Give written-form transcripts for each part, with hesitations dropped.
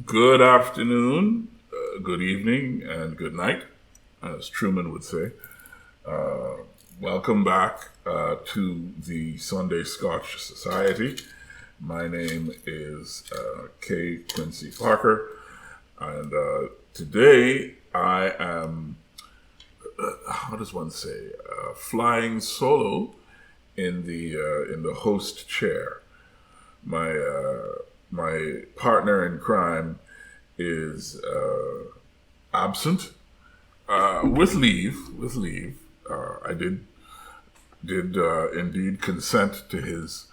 Good afternoon, good evening, and good night, as Truman would say. Uh, Welcome back to the Sunday Scotch Society. My name is K. Quincy Parker, and today I am, how does one say, flying solo in the host chair. My partner in crime is absent with leave. I did indeed consent to his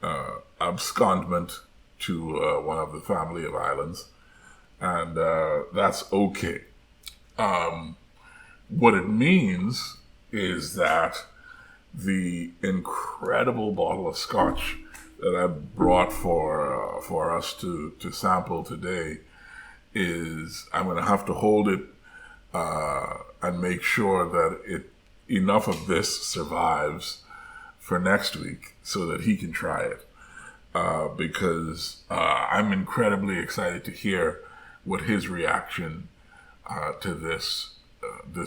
abscondment to one of the family of islands, and that's okay. What it means is that the incredible bottle of scotch that I brought for us to sample today is I'm going to have to hold it and make sure that enough of this survives for next week so that he can try it because I'm incredibly excited to hear what his reaction to this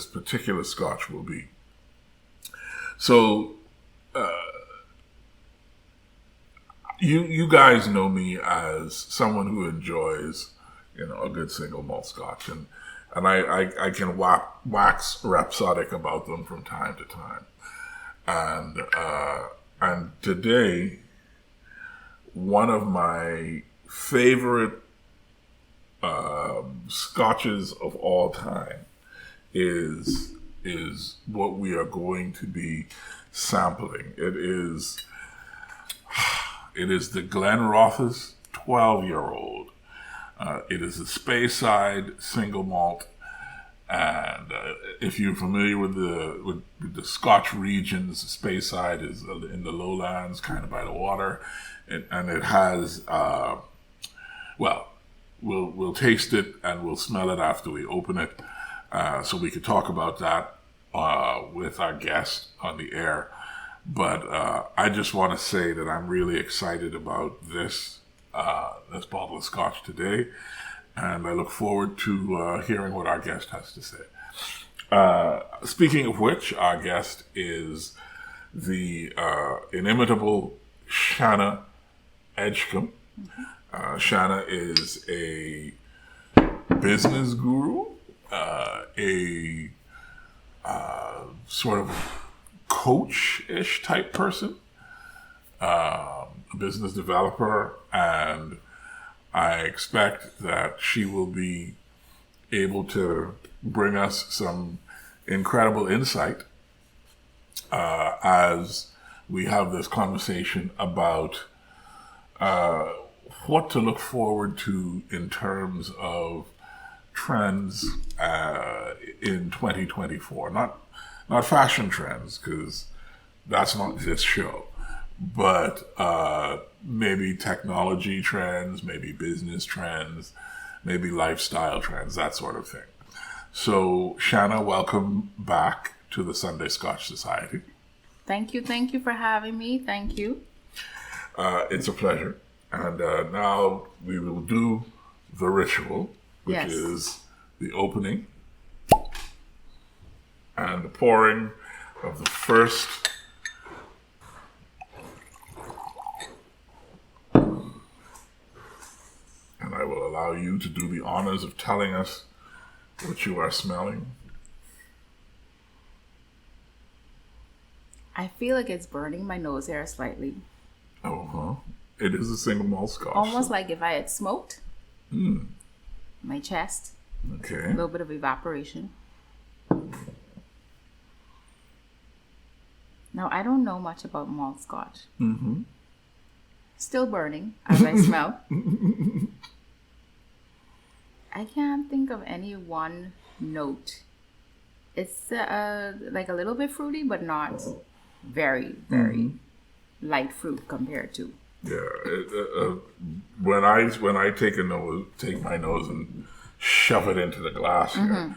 particular scotch will be. So. You guys know me as someone who enjoys, a good single malt scotch, and I can wax rhapsodic about them from time to time, and today one of my favorite scotches of all time is what we are going to be sampling. It is the Glenrothes 12-year-old. It is a Speyside single malt, and if you're familiar with the Scotch regions, Speyside is in the lowlands, kind of by the water, and it has we'll taste it and we'll smell it after we open it, so we could talk about that with our guest on the air. But I just want to say that I'm really excited about this bottle of scotch today, and I look forward to hearing what our guest has to say. Speaking of which, our guest is the inimitable Shanna Edgecombe. Shanna is a business guru, a sort of coach-ish type person, a business developer, and I expect that she will be able to bring us some incredible insight as we have this conversation about what to look forward to in terms of trends in 2024. Not fashion trends, because that's not this show, but maybe technology trends, maybe business trends, maybe lifestyle trends, that sort of thing. So, Shanna, welcome back to the Sunday Scotch Society. Thank you for having me. Thank you. It's a pleasure. And now we will do the ritual, which Yes. is the opening and the pouring of the first and I will allow you to do the honors of telling us what you are smelling. I feel like it's burning my nose hair slightly. It is a single malt scotch. Almost like if I had smoked my chest. Okay. A little bit of evaporation. Now, I don't know much about malt scotch. Mm-hmm. Still burning as I smell. I can't think of any one note. It's like a little bit fruity, but not very, very light fruit compared to. Yeah. When I take my nose and shove it into the glass here,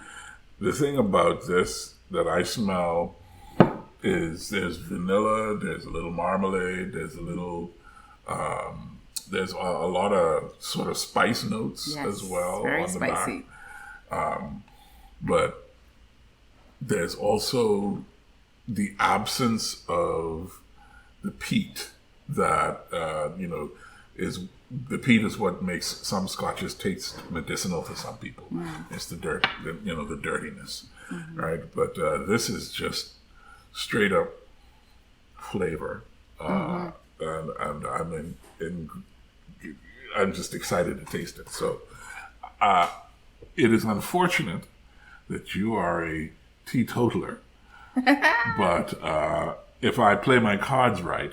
the thing about this that I smell is there's vanilla, there's a little marmalade, there's a little there's a lot of sort of spice notes Yes, as well very on the spicy. back. But there's also the absence of the peat that is the peat is what makes some scotches taste medicinal to some people. It's the dirt, the dirtiness, right? But this is just straight up flavor, and I'm just excited to taste it. So it is unfortunate that you are a teetotaler, but if I play my cards right,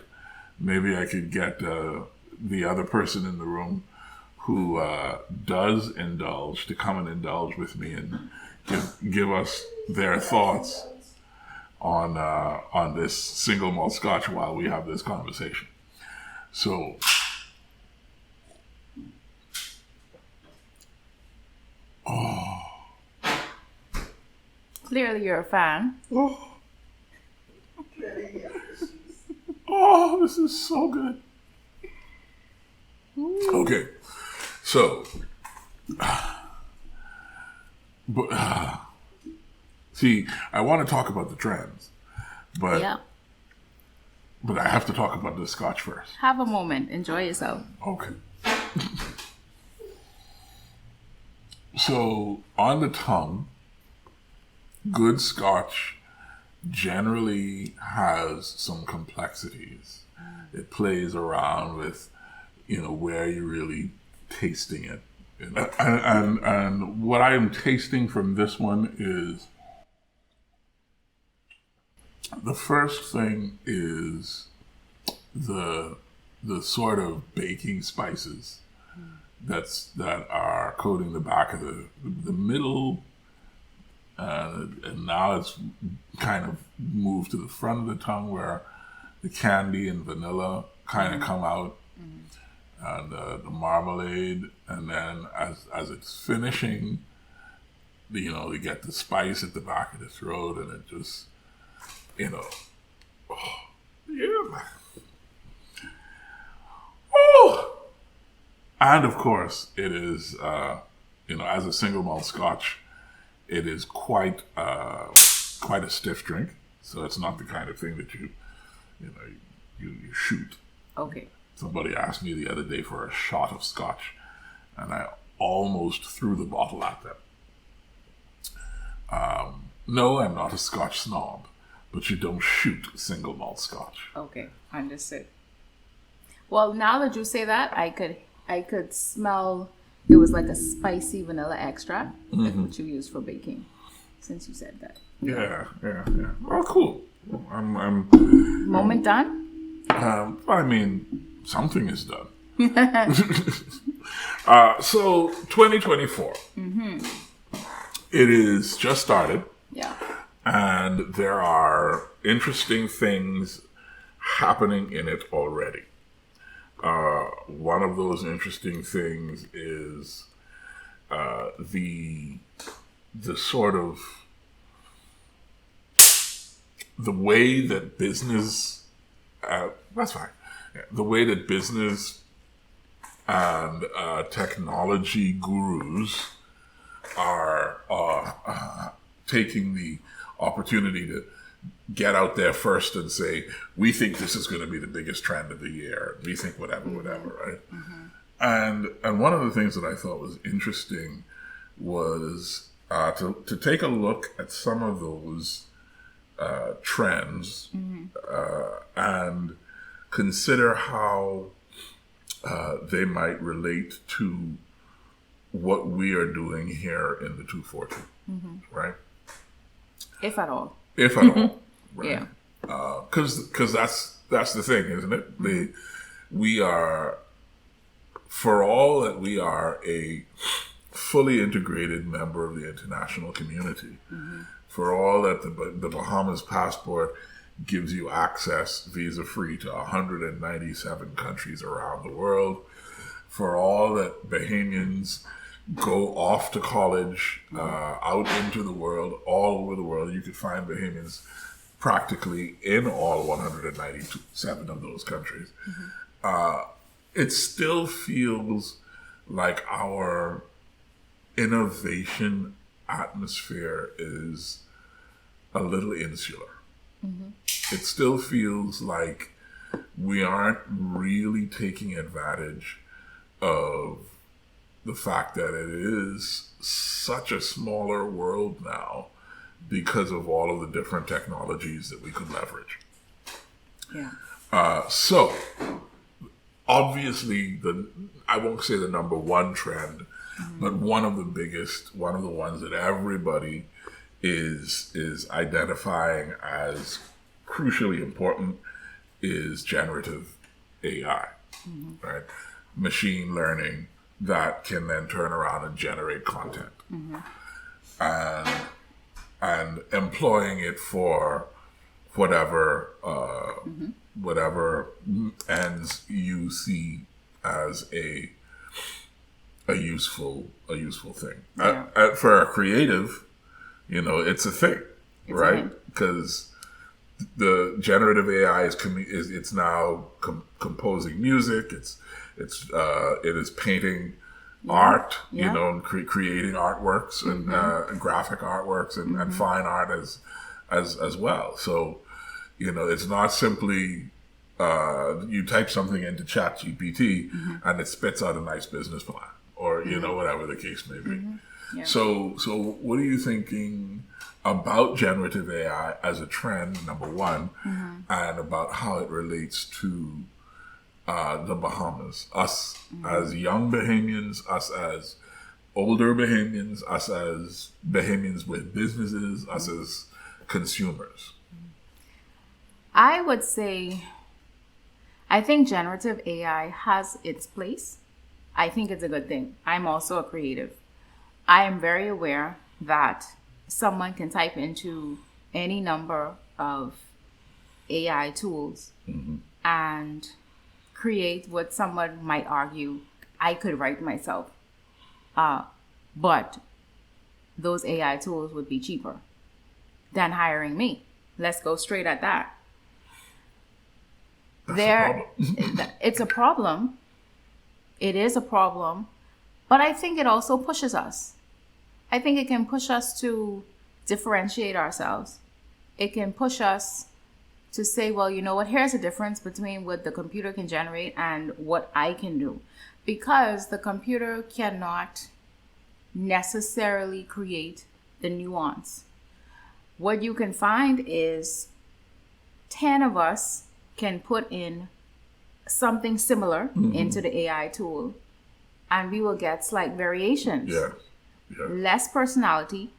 maybe I could get the other person in the room who does indulge to come and indulge with me and give us their thoughts on this single malt Scotch while we have this conversation. So, Clearly, you're a fan. this is so good. Okay, so, but see, I want to talk about the trends, but Yeah. but I have to talk about the Scotch first. Have a moment. Enjoy yourself. Okay. So, on the tongue, good Scotch generally has some complexities. It plays around with, where you're really tasting it. And what I am tasting from this one is, the first thing is the sort of baking spices that are coating the back of the middle, and now it's kind of moved to the front of the tongue where the candy and vanilla kind of come out, and the marmalade, and then as it's finishing, you get the spice at the back of the throat, and it just, yeah. Oh! And of course, it is, as a single malt Scotch, it is quite a stiff drink. So it's not the kind of thing that you shoot. Okay. Somebody asked me the other day for a shot of Scotch, and I almost threw the bottle at them. No, I'm not a Scotch snob, but you don't shoot single malt Scotch. Okay, understood. Well, now that you say that, I could smell it was like a spicy vanilla extract, like what you use for baking, since you said that. Yeah. Well, cool. I'm Moment done? I mean, something is done. So 2024. It is just started. Yeah. And there are interesting things happening in it already. One of those interesting things is the sort of the way that business that's fine. The way that business and technology gurus are taking the opportunity to get out there first and say, we think this is going to be the biggest trend of the year. We think whatever, right? And one of the things that I thought was interesting was to take a look at some of those trends and consider how they might relate to what we are doing here in the 240, right? If at all. If at all, right? Yeah. Because that's the thing, isn't it? We are, for all that we are a fully integrated member of the international community, for all that the Bahamas passport gives you access visa-free to 197 countries around the world, for all that Bahamians go off to college, out into the world, all over the world. You could find Bahamians practically in all 197 of those countries. it still feels like our innovation atmosphere is a little insular. It still feels like we aren't really taking advantage of the fact that it is such a smaller world now because of all of the different technologies that we could leverage. Yeah. So, obviously, I won't say the number one trend, but one of the ones that everybody is identifying as crucially important is generative AI, right? Machine learning that can then turn around and generate content, and employing it for whatever ends you see as a useful thing. Yeah. For a creative, it's a thing, right? Because the generative AI it's now composing music. It is painting art, and creating artworks and graphic artworks and fine art as well. So, it's not simply you type something into ChatGPT and it spits out a nice business plan, or whatever the case may be. Yeah. So what are you thinking about generative AI as a trend, number one, and about how it relates to the Bahamas, us as young Bahamians, us as older Bahamians, us as Bahamians with businesses, us as consumers? I would say, I think generative AI has its place. I think it's a good thing. I'm also a creative. I am very aware that someone can type into any number of AI tools and create what someone might argue I could write myself. But those AI tools would be cheaper than hiring me. Let's go straight at that. It's a problem. It is a problem. But I think it also pushes us. I think it can push us to differentiate ourselves. It can push us to say, well, you know what, here's a difference between what the computer can generate and what I can do. Because the computer cannot necessarily create the nuance. What you can find is 10 of us can put in something similar into the AI tool, and we will get slight variations. Yeah. Less personality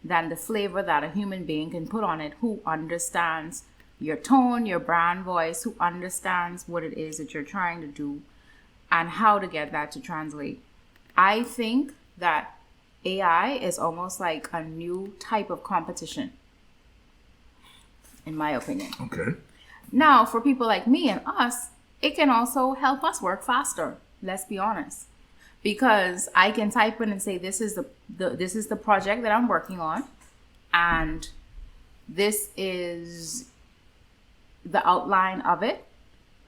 than the flavor that a human being can put on it, who understands your tone, your brand voice, who understands what it is that you're trying to do and how to get that to translate. I think that AI is almost like a new type of competition, in my opinion. Okay. Now, for people like me and us, it can also help us work faster. Let's be honest. Because I can type in and say, this is the project that I'm working on, and this is the outline of it.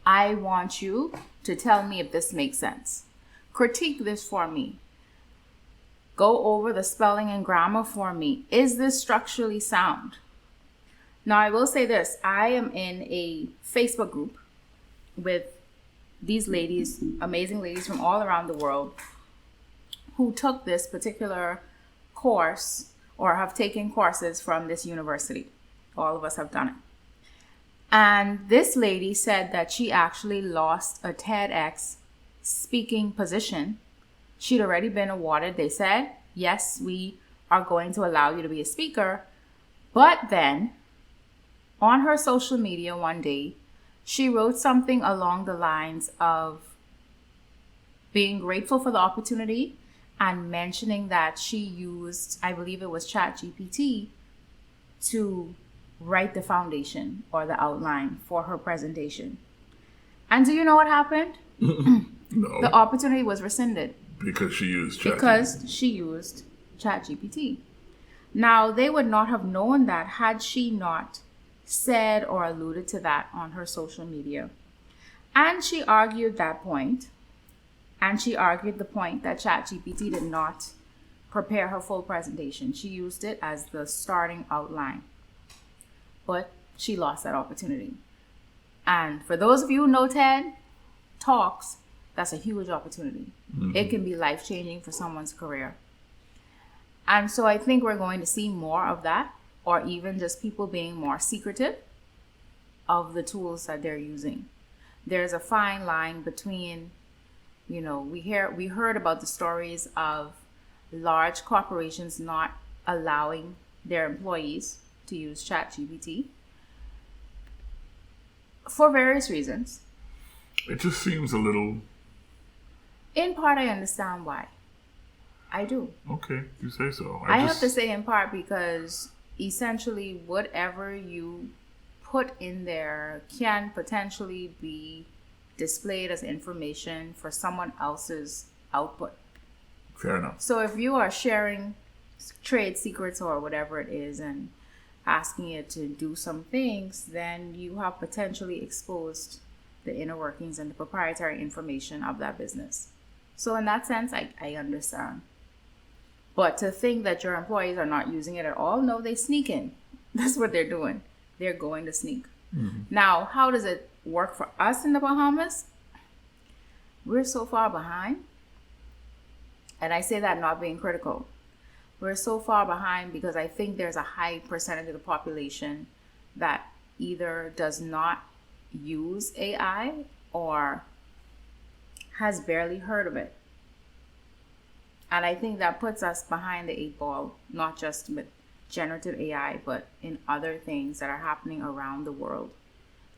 I want you to tell me if this makes sense. Critique this for me. Go over the spelling and grammar for me. Is this structurally sound? Now, I will say this. I am in a Facebook group with these ladies, amazing ladies from all around the world, who took this particular course or have taken courses from this university. All of us have done it. And this lady said that she actually lost a TEDx speaking position. She'd already been awarded. They said, yes, we are going to allow you to be a speaker. But then on her social media one day, she wrote something along the lines of being grateful for the opportunity and mentioning that she used, I believe it was ChatGPT, to write the foundation or the outline for her presentation. And do you know what happened? No. The opportunity was rescinded. Because she used ChatGPT. Now, they would not have known that had she not said or alluded to that on her social media. And she argued that point. And she argued the point that ChatGPT did not prepare her full presentation. She used it as the starting outline. But she lost that opportunity. And for those of you who know TED Talks, that's a huge opportunity. Mm-hmm. It can be life-changing for someone's career. And so I think we're going to see more of that, or even just people being more secretive of the tools that they're using. There's a fine line between, we heard about the stories of large corporations not allowing their employees to use ChatGPT for various reasons. It just seems a little... In part, I understand why. I do. Okay, you say so. I have to say in part because essentially whatever you put in there can potentially be displayed as information for someone else's output. Fair enough. So if you are sharing trade secrets or whatever it is and asking it to do some things, then you have potentially exposed the inner workings and the proprietary information of that business. So in that sense, I understand. But to think that your employees are not using it at all, no, they sneak in. That's what they're doing. They're going to sneak. Mm-hmm. Now, how does it work for us in the Bahamas? We're so far behind. And I say that not being critical. We're so far behind because I think there's a high percentage of the population that either does not use AI or has barely heard of it. And I think that puts us behind the 8 ball, not just with generative AI, but in other things that are happening around the world.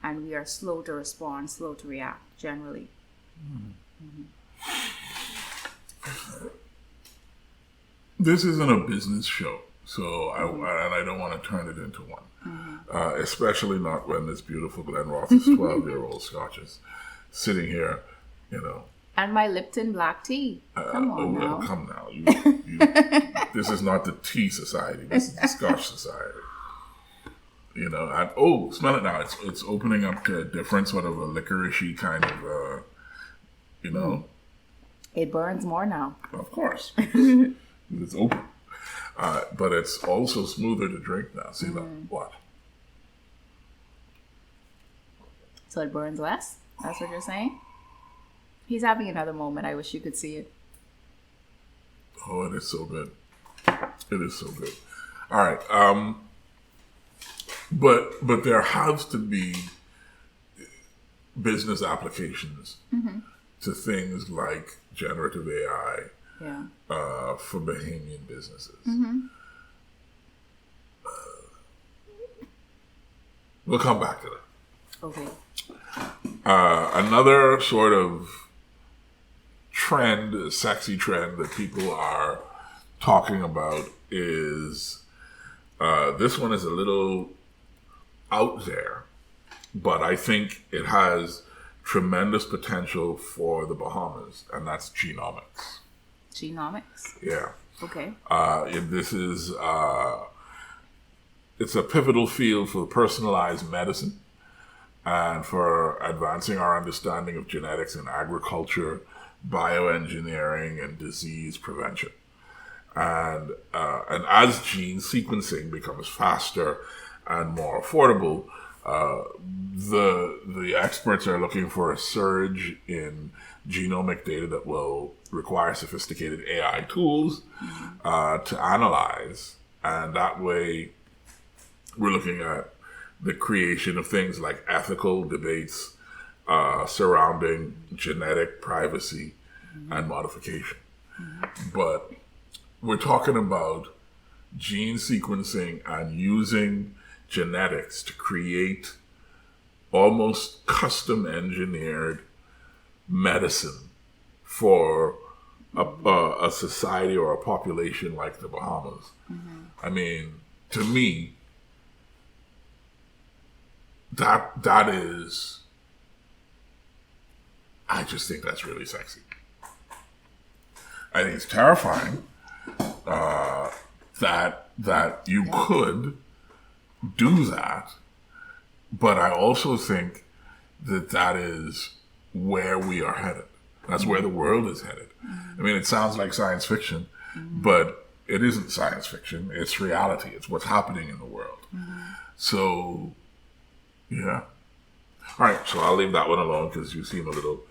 And we are slow to respond, slow to react, generally. Mm-hmm. This isn't a business show, so I don't want to turn it into one. Mm-hmm. Especially not when this beautiful Glen Ross's 12-year-old Scotch is sitting here, And my Lipton black tea. Come on now. Come now. This is not the tea society. This is the Scotch society. Smell it now. It's opening up to a different sort of a licoricey kind of, It burns more now. Of course. It's open. But it's also smoother to drink now. See that? What? So it burns less? That's what you're saying? He's having another moment. I wish you could see it. Oh, it is so good. It is so good. All right. But there has to be business applications to things like generative AI for Bahamian businesses. Mm-hmm. We'll come back to that. Okay. Another sort of trend, sexy trend that people are talking about is this one is a little out there, but I think it has tremendous potential for the Bahamas, and that's genomics. Genomics? Yeah. Okay. This is it's a pivotal field for personalized medicine and for advancing our understanding of genetics in agriculture, bioengineering, and disease prevention. And as gene sequencing becomes faster and more affordable, the experts are looking for a surge in genomic data that will require sophisticated AI tools to analyze. And that way, we're looking at the creation of things like ethical debates surrounding genetic privacy and modification. But we're talking about gene sequencing and using genetics to create almost custom engineered medicine for a society or a population like the Bahamas. I mean, to me, that is, I just think that's really sexy. I think it's terrifying that you could do that, but I also think that is where we are headed. That's where the world is headed. I mean, it sounds like science fiction, but it isn't science fiction. It's reality. It's what's happening in the world. So, yeah. All right, so I'll leave that one alone because you seem a little...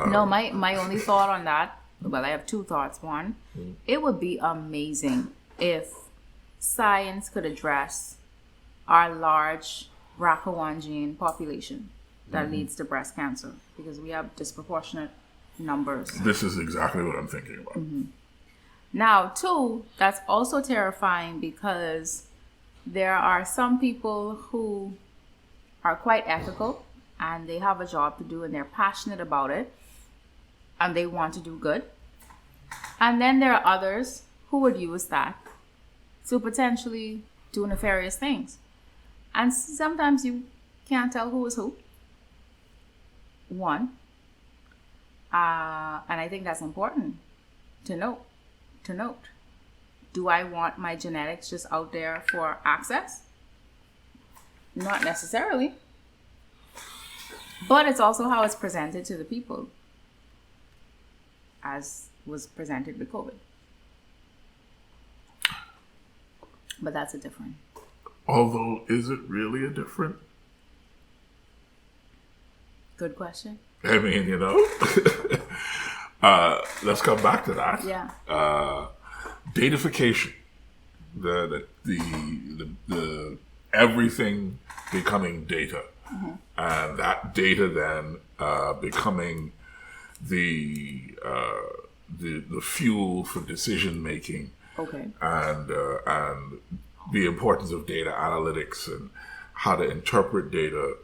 No, my only thought on that, well, I have two thoughts. One, it would be amazing if science could address our large BRCA1 gene population that leads to breast cancer, because we have disproportionate numbers. This is exactly what I'm thinking about. Now, two, that's also terrifying because there are some people who are quite ethical and they have a job to do and they're passionate about it and they want to do good. And then there are others who would use that to potentially do nefarious things. And sometimes you can't tell who is who. One. And I think that's important to note. Do I want my genetics just out there for access? Not necessarily. But it's also how it's presented to the people, as was presented with COVID. But that's a different. Although, is it really a different? Good question. I mean, let's come back to that. Yeah. Datafication. The everything becoming data. And that data then becoming the fuel for decision making. Okay. And the importance of data analytics and how to interpret data.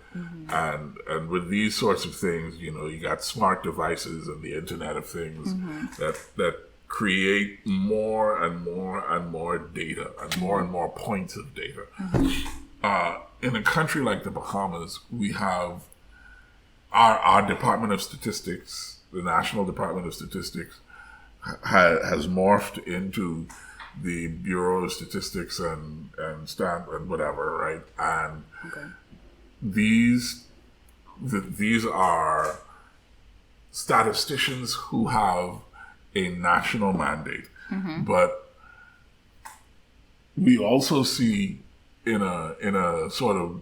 And with these sorts of things, you got smart devices and the Internet of Things that create more and more and more data and more points of data. In a country like the Bahamas, we have our Department of Statistics, the National Department of Statistics, has morphed into the Bureau of Statistics and whatever, right? And these are statisticians who have a national mandate, but we also see in a sort of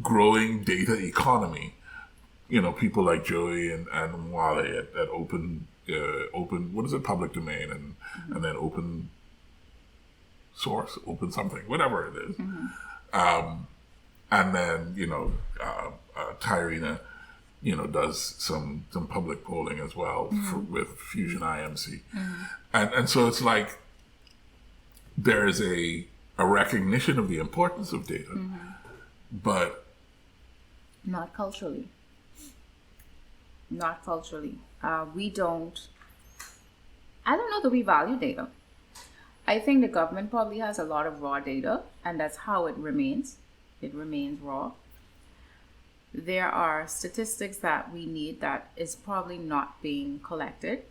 growing data economy, people like Joey and Wale at open, what is it, public domain and then open source, open something, whatever it is. And then, Tyrena, does some public polling as well with Fusion IMC. And so it's like there is a recognition of the importance of data, but not culturally. I don't know that we value data. I think the government probably has a lot of raw data, and that's how it remains. It remains raw. There are statistics that we need that is probably not being collected.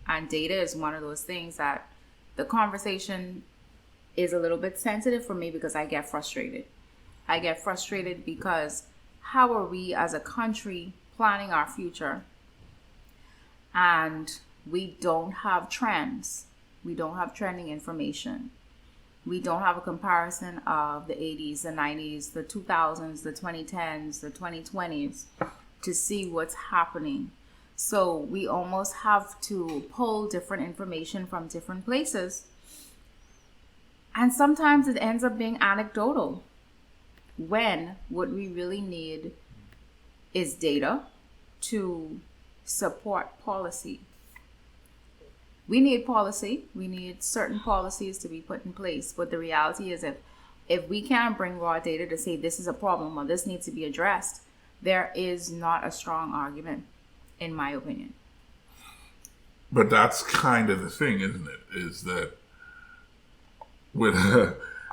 And data is one of those things that the conversation is a little bit sensitive for me because I get frustrated. I get frustrated because how are we as a country planning our future and we don't have trends? We don't have trending information. We don't have a comparison of the 80s, the 90s, the 2000s, the 2010s, the 2020s to see what's happening. So we almost have to pull different information from different places. And sometimes it ends up being anecdotal, when what we really need is data to support policy. We need policy. We need certain policies to be put in place. But the reality is if we can't bring raw data to say this is a problem or this needs to be addressed, there is not a strong argument, in my opinion. But that's kind of the thing, isn't it? Is that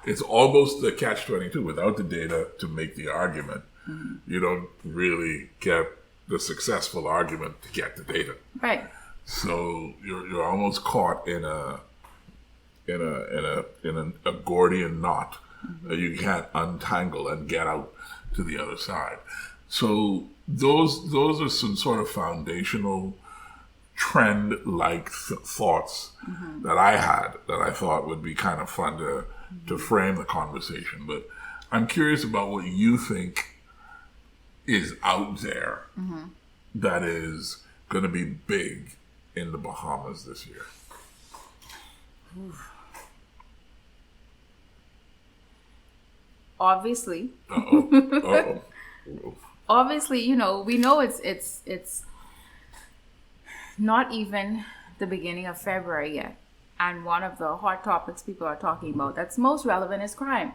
it's almost the catch-22. Without the data to make the argument, you don't really get the successful argument to get the data. Right. So you're almost caught in a Gordian knot that you can't untangle and get out to the other side. So those are some sort of foundational trend-like thoughts that I had that I thought would be kind of fun to frame the conversation. But I'm curious about what you think is out there that is going to be big in the Bahamas this year. Obviously. Uh-oh. Obviously, you know, we know it's not even the beginning of February yet. And one of the hot topics people are talking about that's most relevant is crime.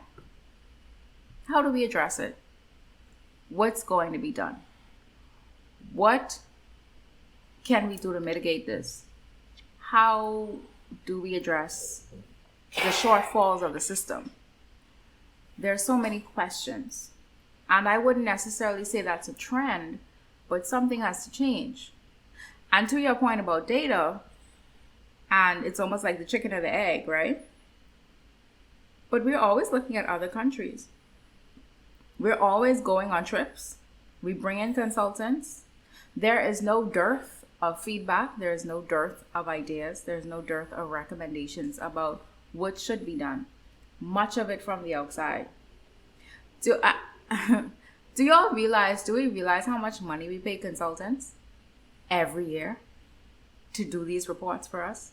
How do we address it? What's going to be done? What can we do to mitigate this? How do we address the shortfalls of the system? There are so many questions. And I wouldn't necessarily say that's a trend, but something has to change. And to your point about data, and it's almost like the chicken or the egg, right? But we're always looking at other countries. We're always going on trips. We bring in consultants. There is no dearth of feedback. There is no dearth of ideas. There's no dearth of recommendations about what should be done. Much of it from the outside. Do we realize how much money we pay consultants every year to do these reports for us,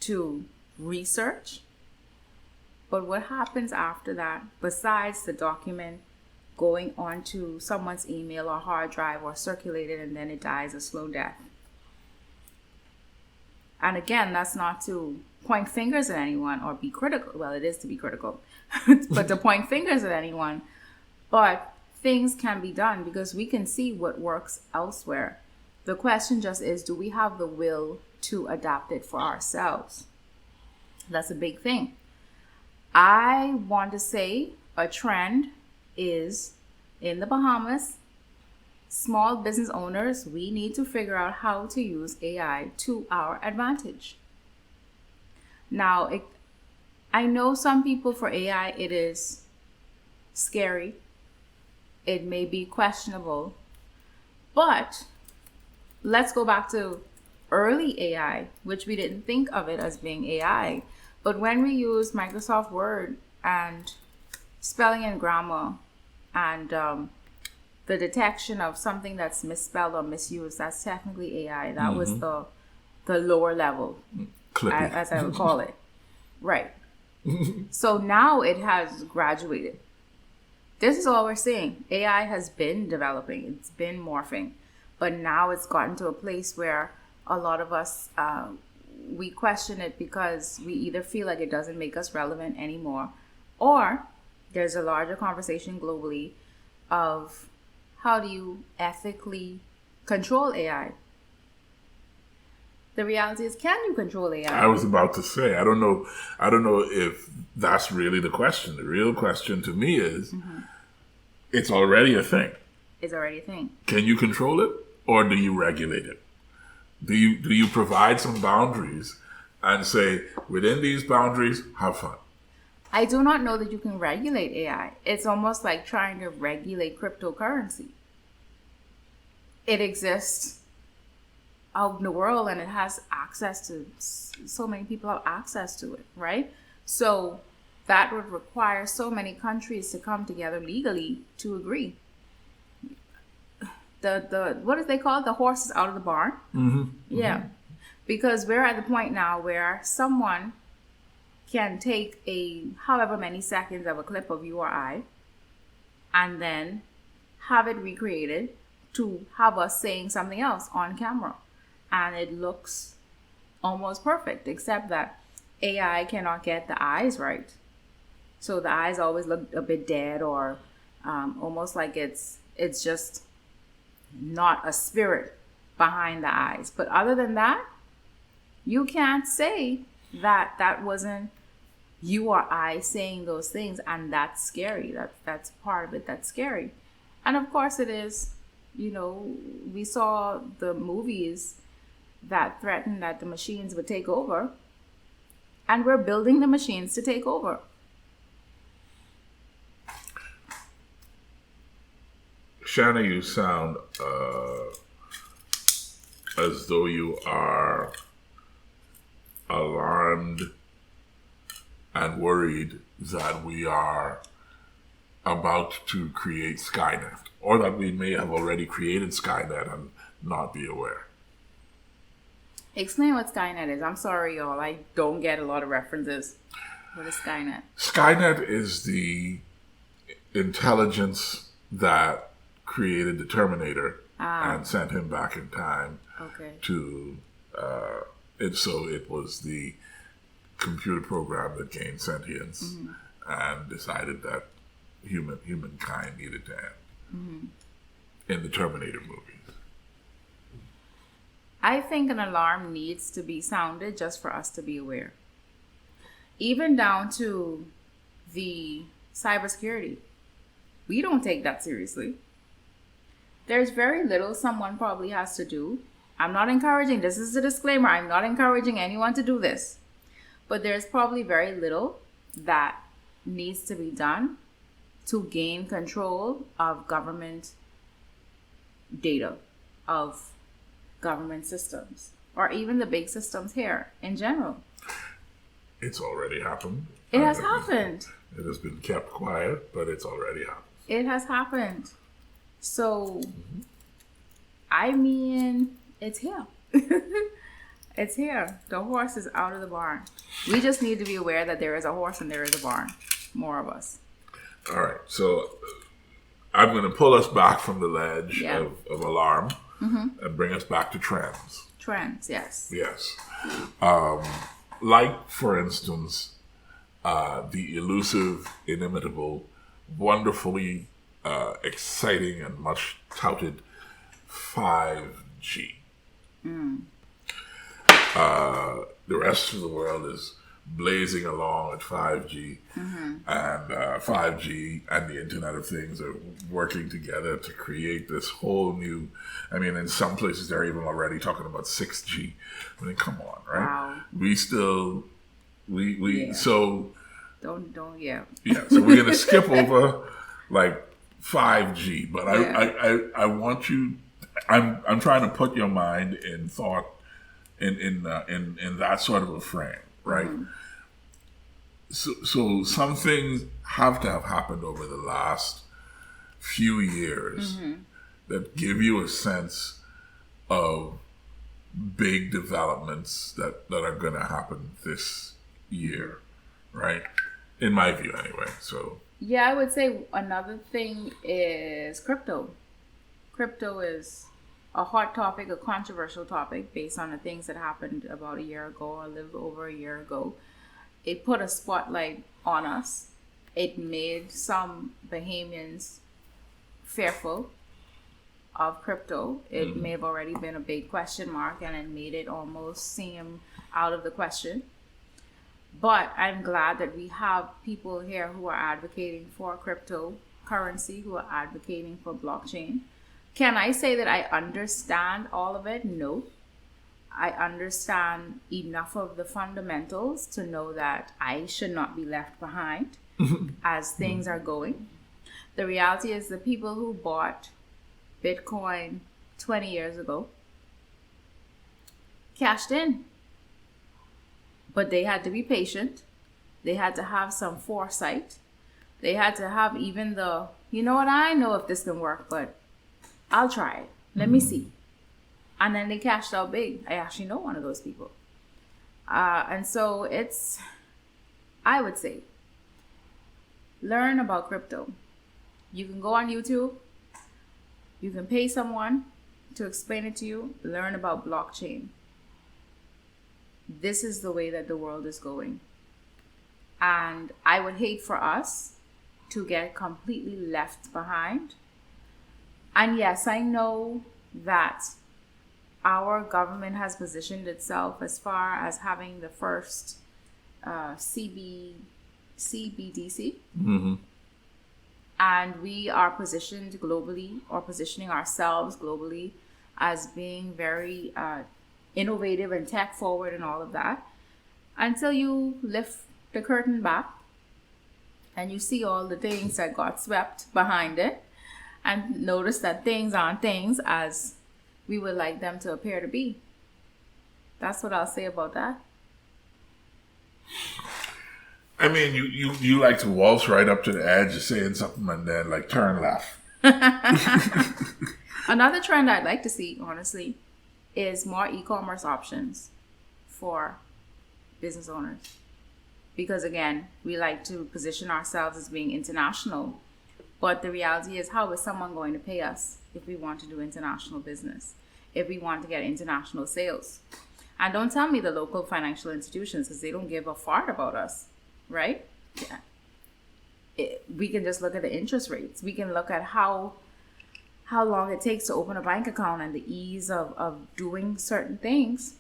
to research? But what happens after that, besides the document going onto someone's email or hard drive or circulated and then it dies a slow death? And again, that's not to point fingers at anyone or be critical. Well, it is to be critical, but to point fingers at anyone. But things can be done because we can see what works elsewhere. The question just is, do we have the will to adapt it for ourselves? That's a big thing. I want to say a trend is in the Bahamas, small business owners, we need to figure out how to use AI to our advantage. Now, I know some people for AI, it is scary. It may be questionable, but let's go back to early AI, which we didn't think of it as being AI. But when we use Microsoft Word and spelling and grammar and the detection of something that's misspelled or misused, that's technically AI. That was the lower level, as I would call it. Right. So now it has graduated. This is all we're seeing. AI has been developing. It's been morphing. But now it's gotten to a place where a lot of us, we question it because we either feel like it doesn't make us relevant anymore, or there's a larger conversation globally of how do you ethically control AI? The reality is, can you control AI? I was about to say, I don't know if that's really the question. The real question to me is, it's already a thing. It's already a thing. Can you control it, or do you regulate it? Do you provide some boundaries and say, within these boundaries, have fun? I do not know that you can regulate AI. It's almost like trying to regulate cryptocurrency. It exists out in the world and it has access to, so many people have access to it, right? So that would require so many countries to come together legally to agree. The what do they call it? The horse is out of the barn. Yeah. Because we're at the point now where someone can take a however many seconds of a clip of you or I and then have it recreated to have us saying something else on camera. And it looks almost perfect, except that AI cannot get the eyes right. So the eyes always look a bit dead or almost like it's just not a spirit behind the eyes. But other than that, you can't say that wasn't you or I saying those things, and that's scary. That's part of it that's scary. And of course it is, you know, we saw the movies that threatened that the machines would take over, and we're building the machines to take over. Shanna, you sound as though you are alarmed and worried that we are about to create Skynet, or that we may have already created Skynet and not be aware. Explain what Skynet is. I'm sorry, y'all. I don't get a lot of references. What is Skynet? Skynet is the intelligence that created the Terminator and sent him back in time to it was the computer program that gained sentience and decided that humankind needed to end in the Terminator movies. I think an alarm needs to be sounded just for us to be aware. Even down to the cybersecurity. We don't take that seriously. There's very little someone probably has to do. I'm not encouraging, this is a disclaimer, I'm not encouraging anyone to do this. But there's probably very little that needs to be done to gain control of government data, of government systems, or even the big systems here in general. It's already happened. It has happened. It has been kept quiet, but it's already happened. It has happened. So, I mean, it's here. It's here. The horse is out of the barn. We just need to be aware that there is a horse and there is a barn. More of us. All right. So, I'm going to pull us back from the ledge of alarm and bring us back to trends. Trends, yes. Yes. Like, for instance, the elusive, inimitable, wonderfully exciting and much touted 5G. The rest of the world is blazing along at 5G, and 5G and the Internet of Things are working together to create this whole new. I mean, in some places they're even already talking about 6G. I mean, come on, right? Wow. So don't yeah. So we're gonna skip over like 5G, but I want you. I'm trying to put your mind in thought in that sort of a frame, right? So some things have to have happened over the last few years that give you a sense of big developments that are going to happen this year, right? In my view, anyway. So yeah, I would say another thing is crypto. Crypto is a hot topic, a controversial topic based on the things that happened about a year ago, or a little over a year ago. It put a spotlight on us. It made some Bahamians fearful of crypto. It may have already been a big question mark, and it made it almost seem out of the question. But I'm glad that we have people here who are advocating for cryptocurrency, who are advocating for blockchain. Can I say that I understand all of it? No. I understand enough of the fundamentals to know that I should not be left behind as things are going. The reality is the people who bought Bitcoin 20 years ago cashed in. But they had to be patient. They had to have some foresight. They had to have even you know what, I know if this can work, but I'll try it. Let me see. And then they cashed out big. I actually know one of those people. And so I would say, learn about crypto. You can go on YouTube. You can pay someone to explain it to you. Learn about blockchain. This is the way that the world is going. And I would hate for us to get completely left behind. And yes, I know that our government has positioned itself as far as having the first CBDC. And we are positioned globally, or positioning ourselves globally, as being very innovative and tech forward and all of that, until you lift the curtain back and you see all the things that got swept behind it. and notice that things aren't things as we would like them to appear to be. That's what I'll say about that. I mean, you like to waltz right up to the edge of saying something and then like turn left. Another trend I'd like to see, honestly, is more e-commerce options for business owners. Because again, we like to position ourselves as being international. But the reality is, how is someone going to pay us if we want to do international business? If we want to get international sales? And don't tell me the local financial institutions, because they don't give a fart about us, right? Yeah. We can just look at the interest rates. We can look at how long it takes to open a bank account and the ease of doing certain things.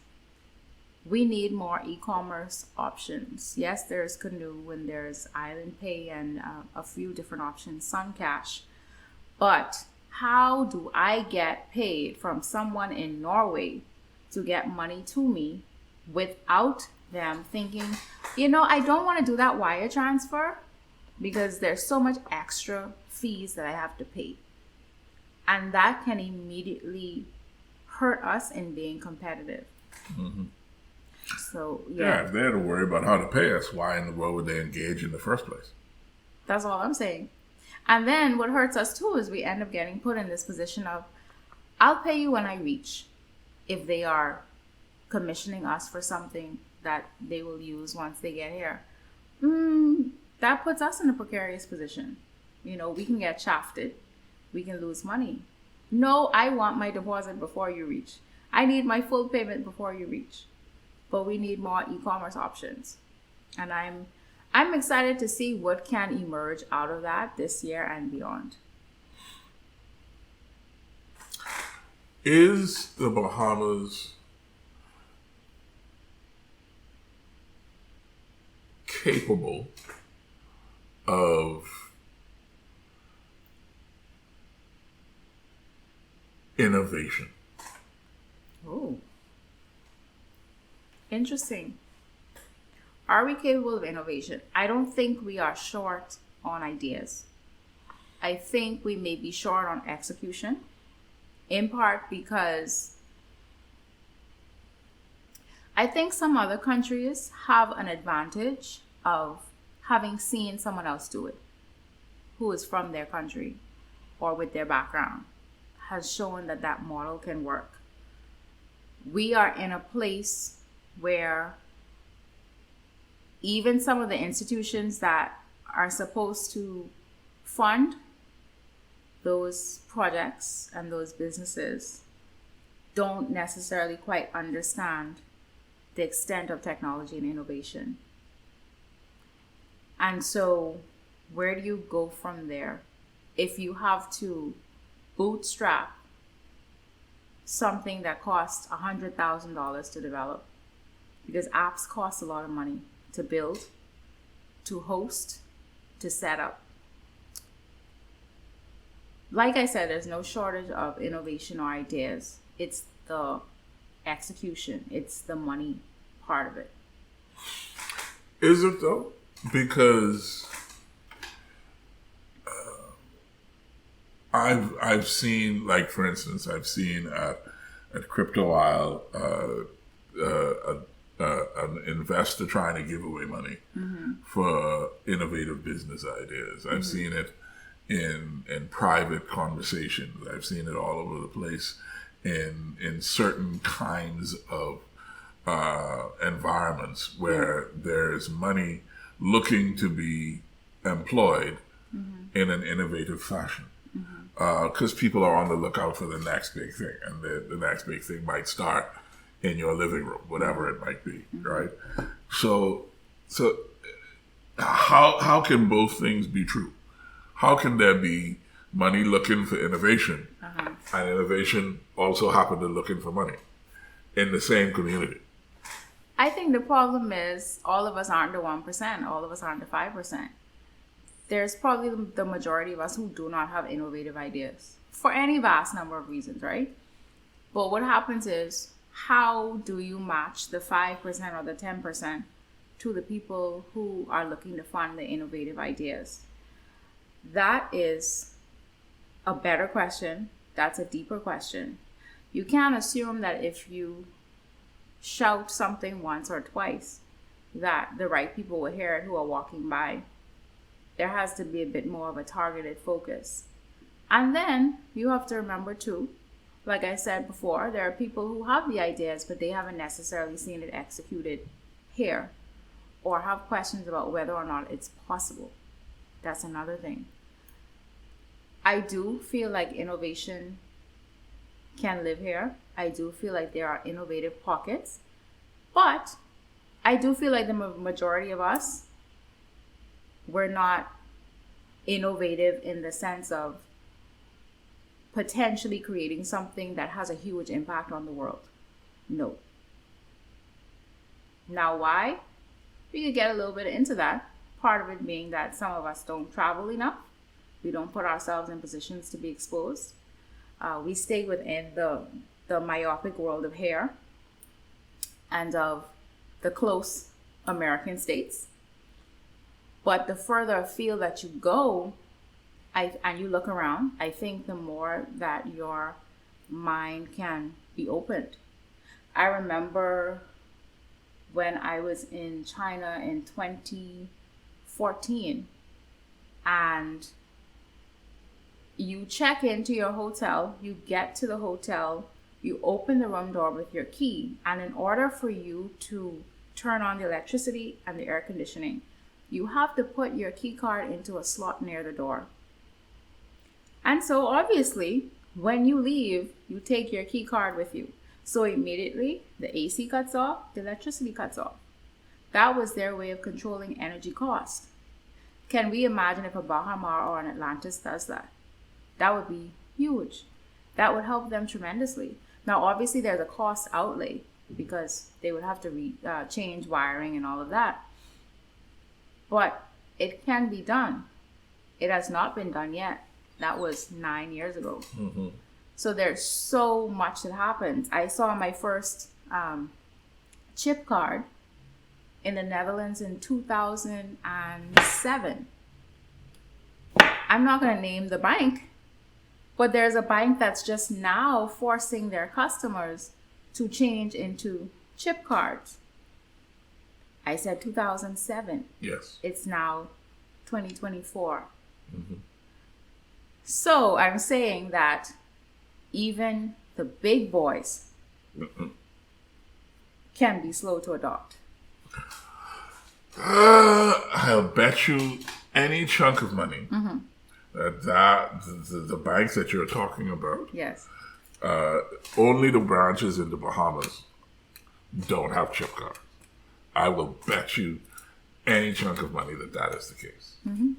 We need more e-commerce options. Yes, there's Canoe and there's Island Pay and a few different options, Suncash. But how do I get paid from someone in Norway to get money to me without them thinking, I don't want to do that wire transfer because there's so much extra fees that I have to pay. And that can immediately hurt us in being competitive. Mm-hmm. So, yeah, if they had to worry about how to pay us, why in the world would they engage in the first place? That's all I'm saying. And then what hurts us too is we end up getting put in this position of, I'll pay you when I reach, if they are commissioning us for something that they will use once they get here. That puts us in a precarious position. We can get shafted. We can lose money. No, I want my deposit before you reach. I need my full payment before you reach. But we need more e-commerce options. And I'm excited to see what can emerge out of that this year and beyond. Is the Bahamas capable of innovation? Oh, interesting. Are we capable of innovation? I don't think we are short on ideas. I think we may be short on execution, in part because I think some other countries have an advantage of having seen someone else do it, who is from their country or with their background, has shown that model can work. We are in a place where even some of the institutions that are supposed to fund those projects and those businesses don't necessarily quite understand the extent of technology and innovation. And so where do you go from there? If you have to bootstrap something that costs $100,000 to develop, because apps cost a lot of money to build, to host, to set up. Like I said, there's no shortage of innovation or ideas. It's the execution. It's the money part of it. Is it though? Because I've seen, like for instance, I've seen at Crypto Isle an investor trying to give away money for innovative business ideas. I've seen it in private conversations. I've seen it all over the place in certain kinds of environments where there's money looking to be employed in an innovative fashion. Because people are on the lookout for the next big thing, and the next big thing might start in your living room, whatever it might be, right? So how can both things be true? How can there be money looking for innovation and innovation also happen to looking for money in the same community? I think the problem is all of us aren't the 1%, all of us aren't the 5%. There's probably the majority of us who do not have innovative ideas for any vast number of reasons, right? But what happens is, how do you match the 5% or the 10% to the people who are looking to fund the innovative ideas? That is a better question. That's a deeper question. You can't assume that if you shout something once or twice, that the right people will hear it who are walking by. There has to be a bit more of a targeted focus. And then you have to remember too, like I said before, there are people who have the ideas, but they haven't necessarily seen it executed here, or have questions about whether or not it's possible. That's another thing. I do feel like innovation can live here. I do feel like there are innovative pockets, but I do feel like the majority of us, we're not innovative in the sense of potentially creating something that has a huge impact on the world. No. Now, why? We could get a little bit into that. Part of it being that some of us don't travel enough. We don't put ourselves in positions to be exposed. We stay within the myopic world of hair and of the close American states. But the further afield that you go, and you look around, I think the more that your mind can be opened. I remember when I was in China in 2014, and you check into your hotel, you get to the hotel, you open the room door with your key, and in order for you to turn on the electricity and the air conditioning, you have to put your key card into a slot near the door. And so obviously, when you leave, you take your key card with you. So immediately, the AC cuts off, the electricity cuts off. That was their way of controlling energy cost. Can we imagine if a Baha Mar or an Atlantis does that? That would be huge. That would help them tremendously. Now, obviously, there's a cost outlay because they would have to change wiring and all of that. But it can be done. It has not been done yet. That was 9 years ago. Mm-hmm. So there's so much that happens. I saw my first chip card in the Netherlands in 2007. I'm not going to name the bank, but there's a bank that's just now forcing their customers to change into chip cards. I said 2007. Yes. It's now 2024. Mm-hmm. So I'm saying that even the big boys can be slow to adopt. I'll bet you any chunk of money that the banks that you're talking about, yes, only the branches in the Bahamas don't have chip cards. I will bet you any chunk of money that is the case. Mm-hmm.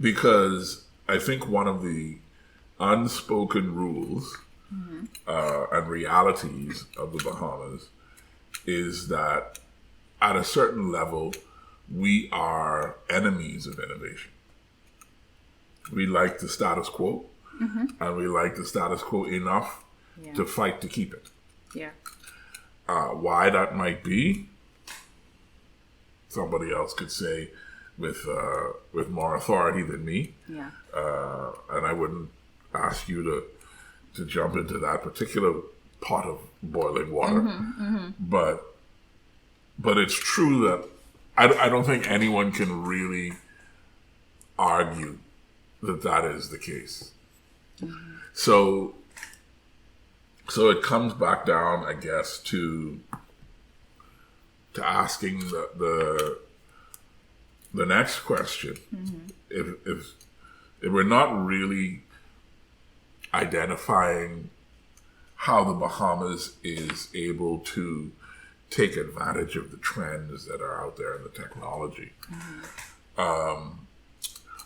Because I think one of the unspoken rules and realities of the Bahamas is that at a certain level, we are enemies of innovation. We like the status quo, and we like the status quo enough to fight to keep it. Yeah. Why that might be, somebody else could say with more authority than me. Yeah. And I wouldn't ask you to jump into that particular pot of boiling water. But it's true that I don't think anyone can really argue that is the case. So it comes back down, I guess, to asking the next question. If we're not really identifying how the Bahamas is able to take advantage of the trends that are out there in the technology,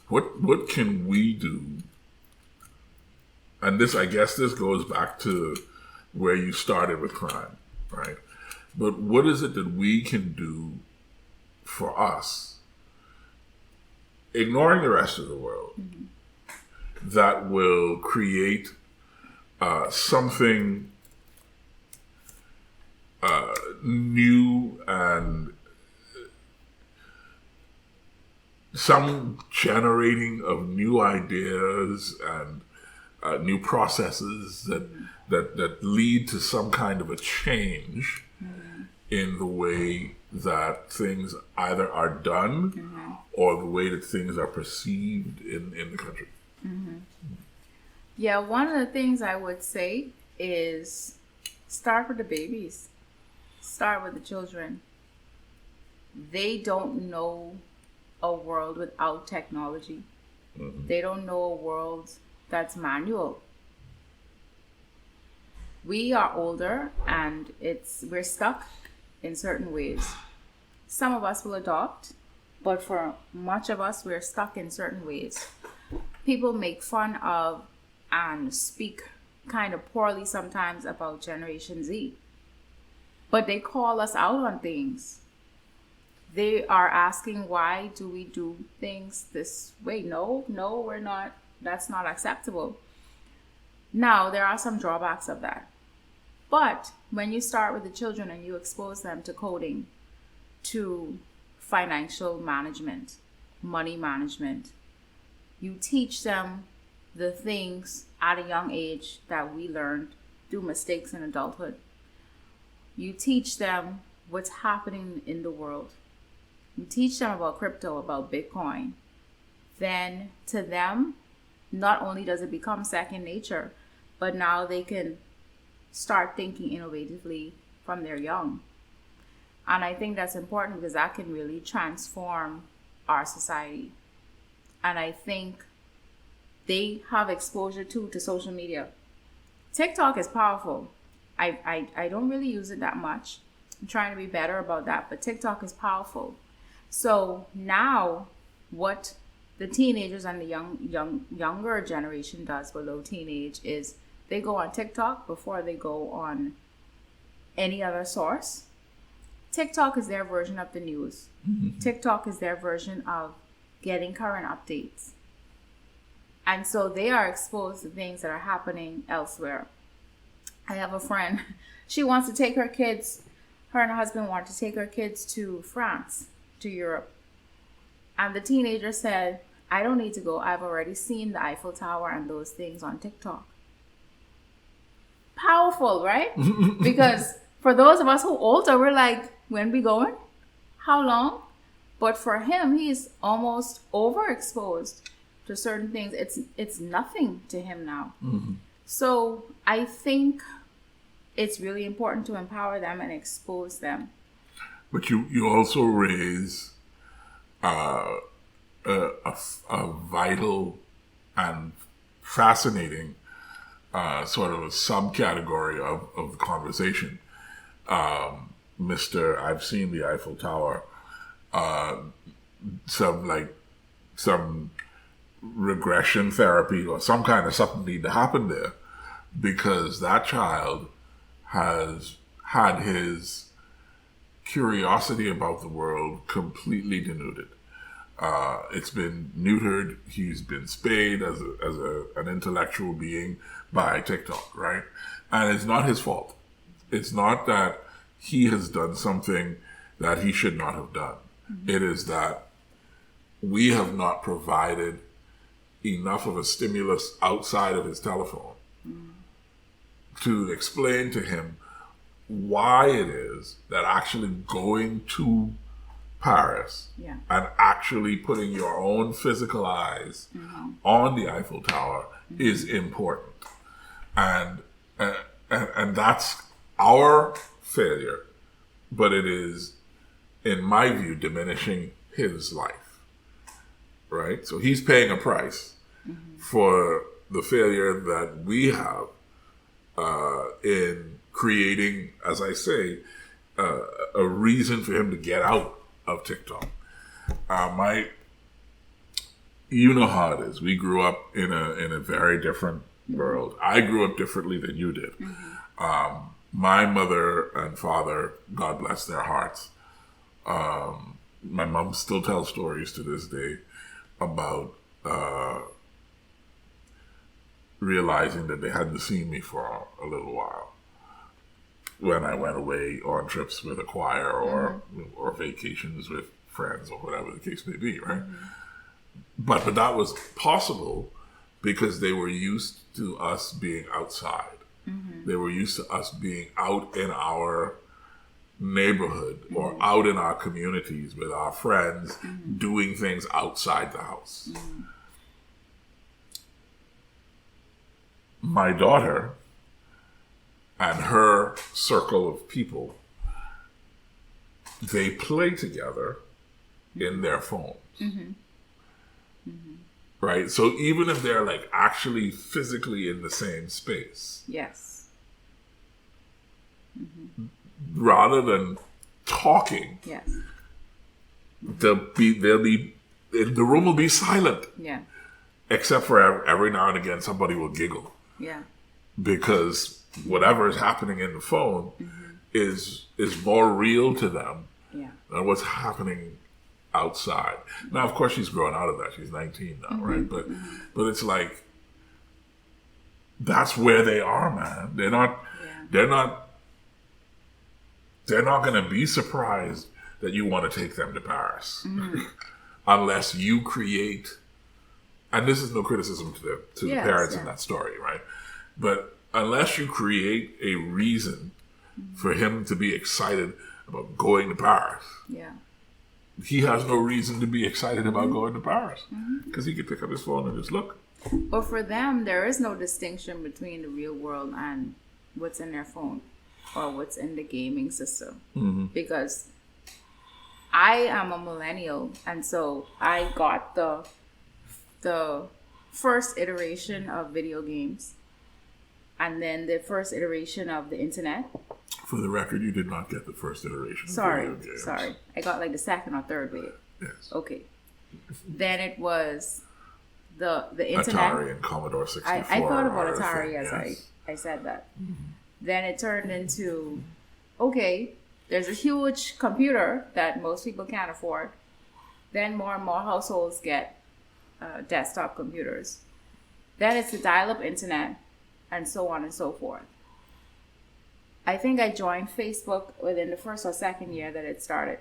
what can we do? And this, I guess, this goes back to where you started with crime, right? But what is it that we can do for us, ignoring the rest of the world, that will create something new and some generating of new ideas and new processes that lead to some kind of a change in the way that things either are done or the way that things are perceived in the country. Yeah, one of the things I would say is start with the babies. Start with the children. They don't know a world without technology. They don't know a world that's manual. We are older and we're stuck in certain ways. Some of us will adopt, but for much of us, we're stuck in certain ways. People make fun of and speak kind of poorly sometimes about Generation Z, but they call us out on things. They are asking, why do we do things this way? No, we're not. That's not acceptable. Now, there are some drawbacks of that. But when you start with the children and you expose them to coding, to financial management, money management, you teach them the things at a young age that we learned through mistakes in adulthood. You teach them what's happening in the world. You teach them about crypto, about Bitcoin. Then to them, not only does it become second nature, but now they can start thinking innovatively from their young. And I think that's important because that can really transform our society. And I think they have exposure to social media. TikTok is powerful. I don't really use it that much. I'm trying to be better about that, but TikTok is powerful. So now what the teenagers and the younger generation does below teenage is they go on TikTok before they go on any other source. TikTok is their version of the news. TikTok is their version of getting current updates. And so they are exposed to things that are happening elsewhere. I have a friend, she wants to take her and her husband want to take her kids to France, to Europe. And the teenager said, I don't need to go. I've already seen the Eiffel Tower and those things on TikTok. Powerful, right? Because for those of us who are older, we're like, when we going? How long? But for him, he's almost overexposed to certain things. It's nothing to him now. So I think it's really important to empower them and expose them. But you also raise a vital and fascinating sort of a subcategory of the conversation. I've seen the Eiffel Tower. Some regression therapy or some kind of something need to happen there, because that child has had his curiosity about the world completely denuded. It's been neutered. He's been spayed as an intellectual being by TikTok, right? And it's not his fault. It's not that he has done something that he should not have done. It is that we have not provided enough of a stimulus outside of his telephone to explain to him why it is that actually going to Paris and actually putting your own physical eyes on the Eiffel Tower is important. And that's our failure, but it is, in my view, diminishing his life, right? So he's paying a price for the failure that we have in creating, as I say, a reason for him to get out of TikTok. You know how it is. We grew up in a very different world. I grew up differently than you did. My mother and father, God bless their hearts, my mom still tells stories to this day about realizing that they hadn't seen me for a little while when I went away on trips with a choir or vacations with friends or whatever the case may be, right? but that was possible because they were used to us being outside. Mm-hmm. They were used to us being out in our neighborhood or mm-hmm. out in our communities with our friends, mm-hmm. doing things outside the house. Mm-hmm. My daughter and her circle of people, they play together in their phones. Mm-hmm. Mm-hmm. Right? So even if they're like actually physically in the same space. Yes. Mm-hmm. Rather than talking. Yes. The room will be silent. Yeah. Except for every now and again somebody will giggle. Yeah. Because whatever is happening in the phone mm-hmm. is more real to them than what's happening outside. Now, of course, she's growing out of that. She's 19 now, mm-hmm. right? But it's like that's where they are, man. They're not going to be surprised that you want to take them to Paris mm-hmm. unless you create. And this is no criticism to the parents in that story, right? But unless you create a reason mm-hmm. for him to be excited about going to Paris, he has no reason to be excited about going to Paris because mm-hmm. he could pick up his phone and just look. But for them, there is no distinction between the real world and what's in their phone or what's in the gaming system. Mm-hmm. Because I am a millennial, and so I got the first iteration of video games and then the first iteration of the internet. For the record, you did not get the first iteration of video games. Sorry. I got like the second or third wave. Yes. Okay. Then it was the internet. Atari and Commodore 64. I thought about Atari as I said that. Mm-hmm. Then it turned into, okay, there's a huge computer that most people can't afford. Then more and more households get desktop computers. Then it's the dial-up internet, and so on and so forth. I think I joined Facebook within the first or second year that it started,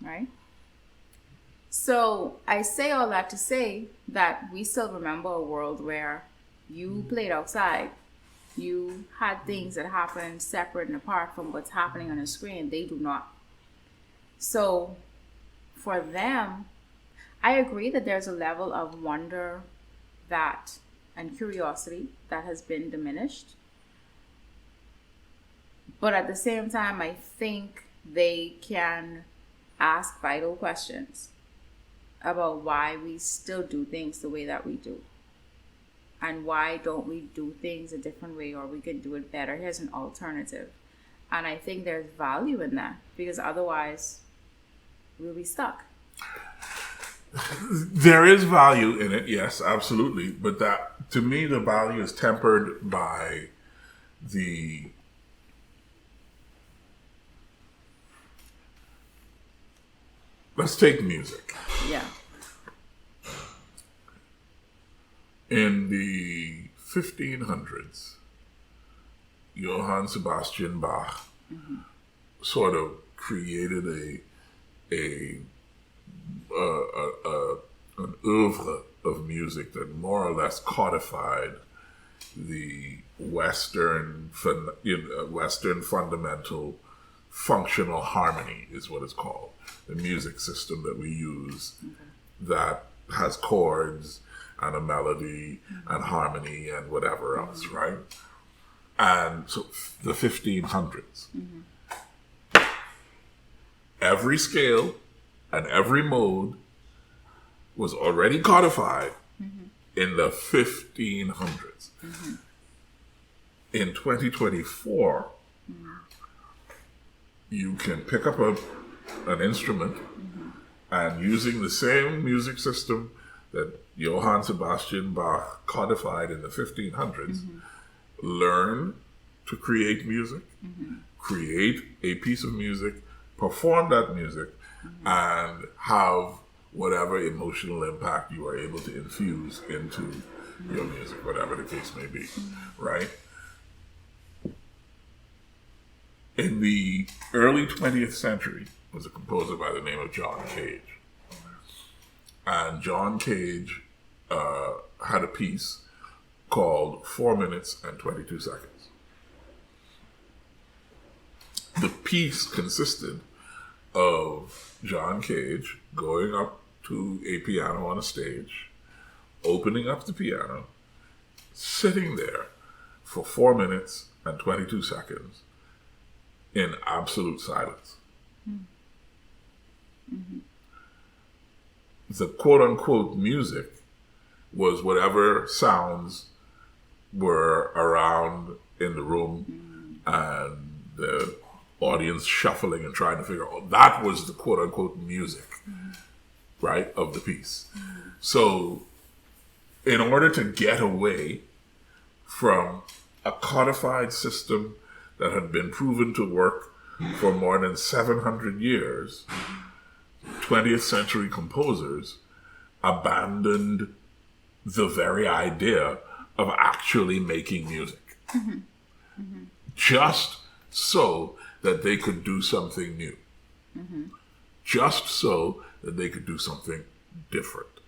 right? So I say all that to say that we still remember a world where you played outside. You had things that happened separate and apart from what's happening on the screen. They do not. So for them, I agree that there's a level of wonder and curiosity that has been diminished. But at the same time, I think they can ask vital questions about why we still do things the way that we do. And why don't we do things a different way, or we can do it better? Here's an alternative. And I think there's value in that, because otherwise we'll be stuck. There is value in it, yes, absolutely. But that, to me, the value is tempered by the let's take music. Yeah. In the 1500s, Johann Sebastian Bach mm-hmm. sort of created an oeuvre of music that more or less codified the Western fundamental functional harmony is what it's called. The music system that we use that has chords and a melody and harmony and whatever else, right? And so the 1500s. Mm-hmm. Every scale and every mode was already codified mm-hmm. in the 1500s. Mm-hmm. In 2024, mm-hmm. you can pick up an instrument mm-hmm. and using the same music system that Johann Sebastian Bach codified in the 1500s, mm-hmm. learn to create music, mm-hmm. create a piece of music, perform that music, mm-hmm. and have whatever emotional impact you are able to infuse into mm-hmm. your music, whatever the case may be, mm-hmm. right? In the early 20th century was a composer by the name of John Cage. and John Cage had a piece called 4 minutes and 22 seconds. The piece consisted of John Cage going up to a piano on a stage, opening up the piano, sitting there for 4 minutes and 22 seconds in absolute silence. Mm-hmm. The quote-unquote music was whatever sounds were around in the room and the audience shuffling and trying to figure out. That was the quote-unquote music, right, of the piece. So in order to get away from a codified system that had been proven to work for more than 700 years, 20th century composers abandoned the very idea of actually making music. Just so that they could do something new. Just so that they could do something different.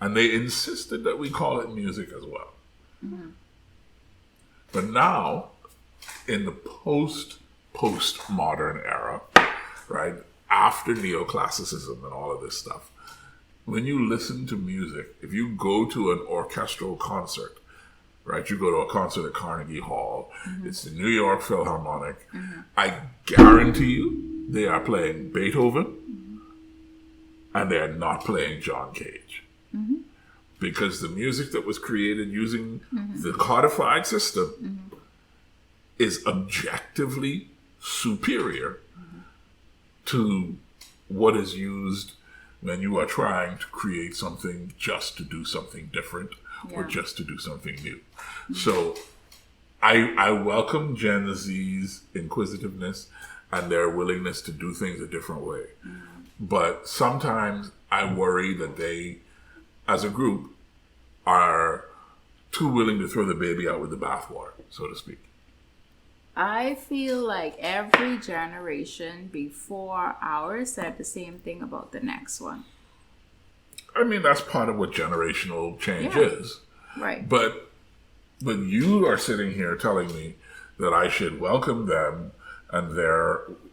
And they insisted that we call it music as well. But now, in the postmodern era, right, after neoclassicism and all of this stuff, when you listen to music, if you go to an orchestral concert, right, you go to a concert at Carnegie Hall, it's the New York Philharmonic, I guarantee you they are playing Beethoven and they're not playing John Cage. Because the music that was created using the codified system is objectively superior to what is used when you are trying to create something just to do something different or just to do something new. So I welcome Gen Z's inquisitiveness and their willingness to do things a different way. But sometimes I worry that they, as a group, are too willing to throw the baby out with the bathwater, so to speak. I feel like every generation before ours said the same thing about the next one. I mean, that's part of what generational change is. Right. But you are sitting here telling me that I should welcome them and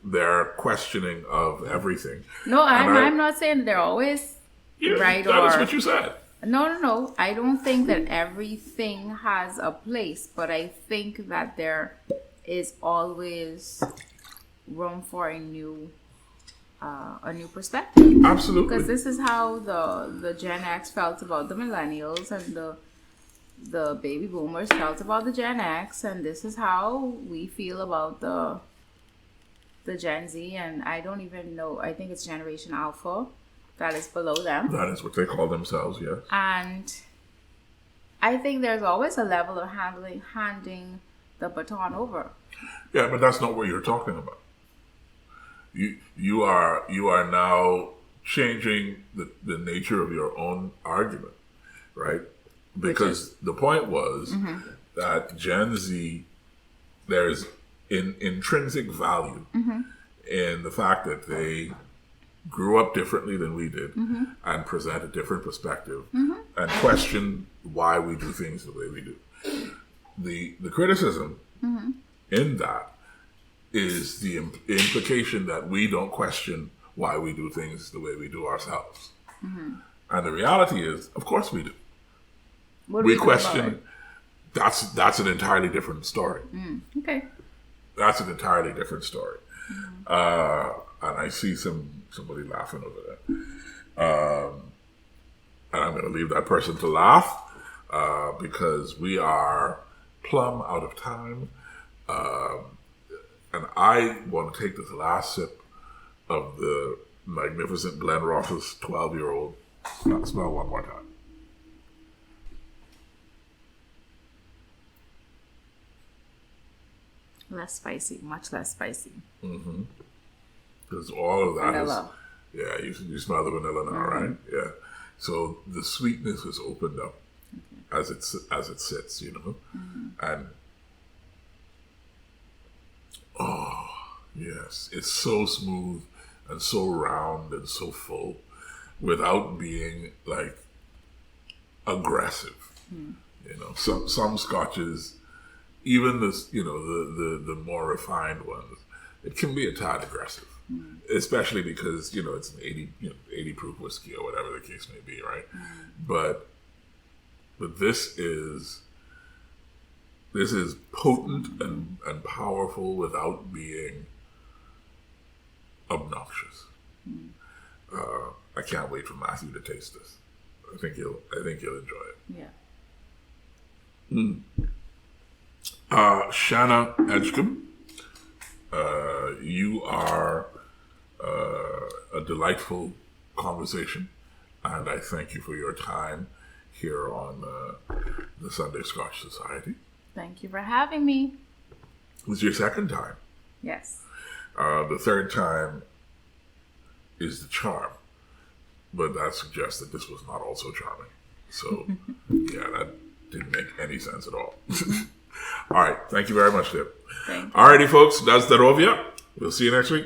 their questioning of everything. No, I'm not saying they're always right. That is what you said. No. I don't think that everything has a place, but I think that there is always room for a new perspective. Absolutely. Because this is how the Gen X felt about the millennials, and the baby boomers felt about the Gen X, and this is how we feel about the Gen Z, and I don't even know, I think it's Generation Alpha that is below them. That is what they call themselves, yes. And I think there's always a level of handing the baton over. Yeah, but that's not what you're talking about. You are now changing the nature of your own argument, right? Because the point was that Gen Z, there's intrinsic value in the fact that they grew up differently than we did and present a different perspective and question why we do things the way we do. The criticism in that is the implication that we don't question why we do things the way we do ourselves. And the reality is, of course we do. We question. That's an entirely different story. Okay. That's an entirely different story. And I see somebody laughing over there. And I'm going to leave that person to laugh because we are plumb out of time. And I want to take this last sip of the magnificent Glen Ross's 12-year-old. Smell one more time. Less spicy, much less spicy. Because all of that vanilla. You smell the vanilla now, right? Yeah. So the sweetness is opened up as it sits, and oh yes, it's so smooth and so round and so full, without being like aggressive. You know, some scotches, even the more refined ones, it can be a tad aggressive, especially because it's an 80 proof whiskey or whatever the case may be, right? But this is potent and powerful without being obnoxious. I can't wait for Matthew to taste this. I think he'll enjoy it. Yeah. Shanna Edgecombe, you are a delightful conversation, and I thank you for your time here on the Sunday Scotch Society. Thank you for having me. It was your second time. Yes. The third time is the charm, but that suggests that this was not also charming. So, yeah, that didn't make any sense at all. All right. Thank you very much, Deb. Thank you. All righty, folks. That's Darovia. We'll see you next week.